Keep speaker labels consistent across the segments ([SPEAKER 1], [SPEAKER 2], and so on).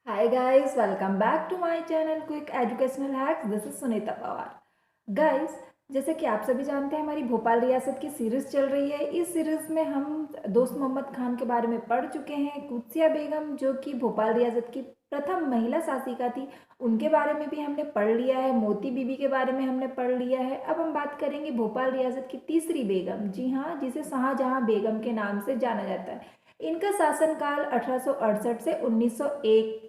[SPEAKER 1] Hi guys, welcome back to my channel Quick Educational Hacks. This is Sunita Pawar. Guys, जैसे कि आप सभी जानते हैं हमारी भोपाल रियासत की सीरीज़ चल रही है। इस सीरीज़ में हम दोस्त मोहम्मद खान के बारे में पढ़ चुके हैं। कुत्सिया बेगम जो कि भोपाल रियासत की प्रथम महिला शासिका थी, उनके बारे में भी हमने पढ़ लिया है। मोती बीबी के बारे में हमने पढ़ लिया है। अब हम बात करेंगे भोपाल रियासत की तीसरी बेगम, जी हाँ, जिसे शाहजहां बेगम के नाम से जाना जाता है। इनका शासनकाल 1868 से 1901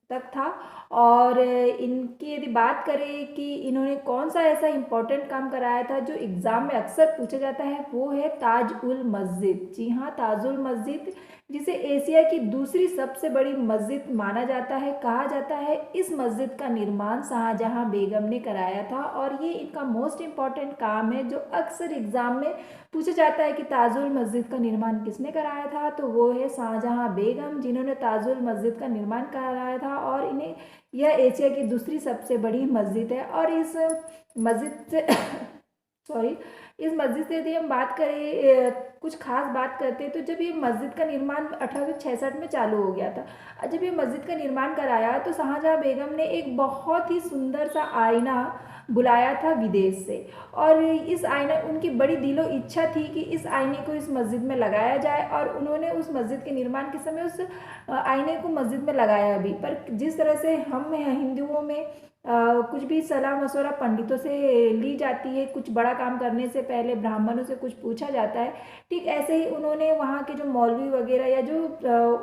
[SPEAKER 1] तक था। और इनकी यदि बात करें कि इन्होंने कौन सा ऐसा इम्पोर्टेंट काम कराया था जो एग्ज़ाम में अक्सर पूछा जाता है, वो है ताज उल मस्जिद। जी हाँ, ताज उल मस्जिद, जिसे एशिया की दूसरी सबसे बड़ी मस्जिद माना जाता है, कहा जाता है। इस मस्जिद का निर्माण शाहजहां बेगम ने कराया था और ये इनका मोस्ट इम्पॉर्टेंट काम है जो अक्सर एग्ज़ाम में पूछा जाता है कि ताजुल मस्जिद का निर्माण किसने कराया था, तो वो है शाहजहां बेगम, जिन्होंने ताजुल मस्जिद का निर्माण कराया था। और इन्हें यह एशिया की दूसरी सबसे बड़ी मस्जिद है। और इस मस्जिद से सॉरी इस मस्जिद से यदि हम बात करें, कुछ खास बात करते हैं, तो जब ये मस्जिद का निर्माण 1866 में चालू हो गया था। जब ये मस्जिद का निर्माण कराया तो शाहजहां बेगम ने एक बहुत ही सुंदर सा आईना बुलाया था विदेश से। और इस आईना, उनकी बड़ी दिलो इच्छा थी कि इस आईने को इस मस्जिद में लगाया जाए। और उन्होंने उस मस्जिद के निर्माण के समय उस आईने को मस्जिद में लगाया भी। पर जिस तरह से हम हिंदुओं में कुछ भी सलाह मशवरा पंडितों से ली जाती है, कुछ बड़ा काम करने से पहले ब्राह्मणों से कुछ पूछा जाता है, ठीक ऐसे ही उन्होंने वहाँ के जो मौलवी वगैरह या जो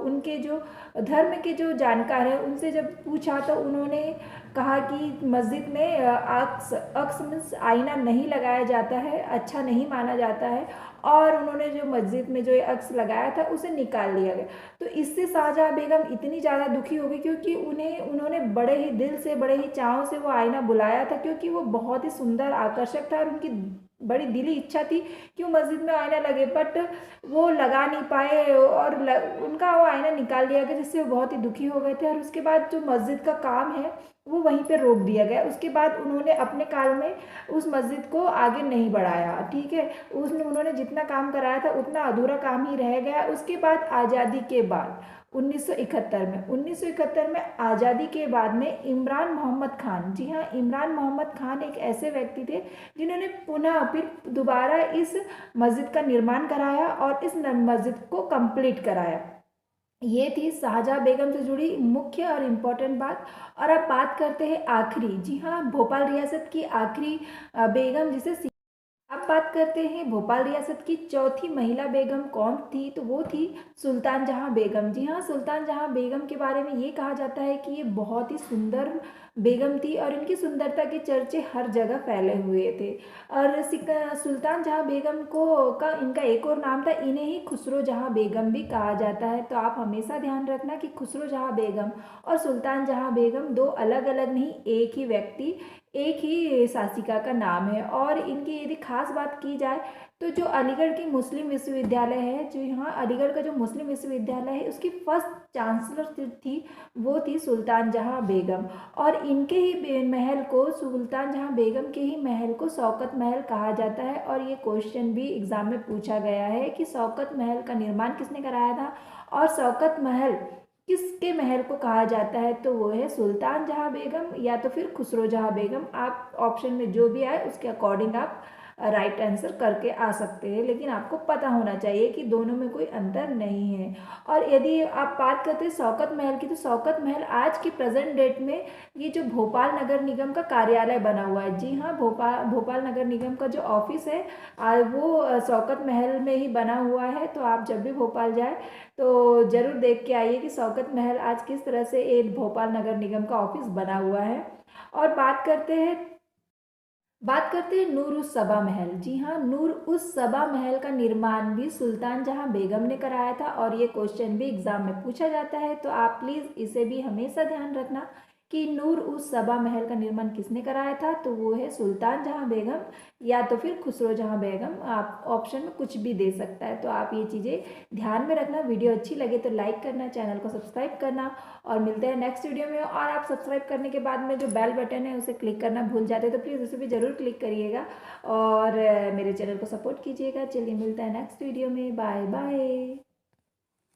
[SPEAKER 1] उनके जो धर्म के जो जानकार हैं उनसे जब पूछा, तो उन्होंने कहा कि मस्जिद में अक्स अक्स मीन्स आईना नहीं लगाया जाता है, अच्छा नहीं माना जाता है। और उन्होंने जो मस्जिद में जो ये अक्स लगाया था उसे निकाल लिया गया। तो इससे शाहजहां बेगम इतनी ज़्यादा दुखी हो गई, क्योंकि उन्होंने बड़े ही दिल से, बड़े ही चाव से वो आईना बुलाया था, क्योंकि वो बहुत ही सुंदर आकर्षक था और उनकी बड़ी दिली इच्छा थी कि वो मस्जिद में आईना लगे। बट वो लगा नहीं पाए और उनका वो आईना निकाल लिया गया, जिससे वो बहुत ही दुखी हो गए थे। और उसके बाद जो मस्जिद का काम है वो वहीं पे रोक दिया गया। उसके बाद उन्होंने अपने काल में उस मस्जिद को आगे नहीं बढ़ाया, ठीक है। उसने उन्होंने जितना काम कराया था उतना अधूरा काम ही रह गया। उसके बाद आज़ादी के बाद 1971 में आज़ादी के बाद में इमरान मोहम्मद खान, जी हाँ, इमरान मोहम्मद खान एक ऐसे व्यक्ति थे जिन्होंने पुनः फिर दोबारा इस मस्जिद का निर्माण कराया और इस मस्जिद को कंप्लीट कराया। ये थी शाहजहां बेगम से जुड़ी मुख्य और इम्पोर्टेंट बात। और अब बात करते हैं आखिरी, जी हाँ, भोपाल रियासत की आखिरी बेगम, जिसे अब बात करते हैं भोपाल रियासत की चौथी महिला बेगम कौन थी, तो वो थी सुल्तान जहां बेगम। जी हाँ, सुल्तान जहां बेगम के बारे में ये कहा जाता है कि ये बहुत ही सुंदर बेगम थी और इनकी सुंदरता के चर्चे हर जगह फैले हुए थे। और सुल्तान जहां बेगम को का इनका एक और नाम था, इन्हें ही खुसरो जहां बेगम भी कहा जाता है। तो आप हमेशा ध्यान रखना कि खुसरो जहां बेगम और सुल्तान जहां बेगम दो अलग अलग नहीं, एक ही व्यक्ति, एक ही शासिका का नाम है। और इनकी यदि खास बात की जाए तो जो अलीगढ़ की मुस्लिम विश्वविद्यालय है, जो यहाँ अलीगढ़ का जो मुस्लिम विश्वविद्यालय है, उसकी फर्स्ट चांसलर थी, वो थी सुल्तान जहां बेगम। और इनके ही महल को, सुल्तान जहां बेगम के ही महल को शौकत महल कहा जाता है। और ये क्वेश्चन भी एग्जाम में पूछा गया है कि शौकत महल का निर्माण किसने कराया था और शौकत महल किसके महल को कहा जाता है, तो वो है सुल्तान जहां बेगम या तो फिर खुसरो जहां बेगम। आप ऑप्शन में जो भी आए उसके अकॉर्डिंग आप राइट आंसर करके आ सकते हैं, लेकिन आपको पता होना चाहिए कि दोनों में कोई अंतर नहीं है। और यदि आप बात करते हैं शौकत महल की, तो शौकत महल आज की प्रेजेंट डेट में ये जो भोपाल नगर निगम का कार्यालय बना हुआ है, जी हाँ, भोपाल नगर निगम का जो ऑफिस है वो शौकत महल में ही बना हुआ है। तो आप जब भी भोपाल जाए तो ज़रूर देख के आइए कि शौकत महल आज किस तरह से एक भोपाल नगर निगम का ऑफिस बना हुआ है। और बात करते हैं नूर उस सबा महल। जी हाँ, नूर उस सबा महल का निर्माण भी सुल्तान जहां बेगम ने कराया था और ये क्वेश्चन भी एग्जाम में पूछा जाता है। तो आप प्लीज़ इसे भी हमेशा ध्यान रखना कि नूर उस सबा महल का निर्माण किसने कराया था, तो वो है सुल्तान जहां बेगम या तो फिर खुसरो जहां बेगम। आप ऑप्शन में कुछ भी दे सकता है, तो आप ये चीज़ें ध्यान में रखना। वीडियो अच्छी लगे तो लाइक करना, चैनल को सब्सक्राइब करना। और मिलते हैं नेक्स्ट वीडियो में। और आप सब्सक्राइब करने के बाद में जो बेल बटन है उसे क्लिक करना भूल जाते हैं, तो प्लीज़ उसे भी ज़रूर क्लिक करिएगा और मेरे चैनल को सपोर्ट कीजिएगा। चलिए मिलता है नेक्स्ट वीडियो में, बाय बाय।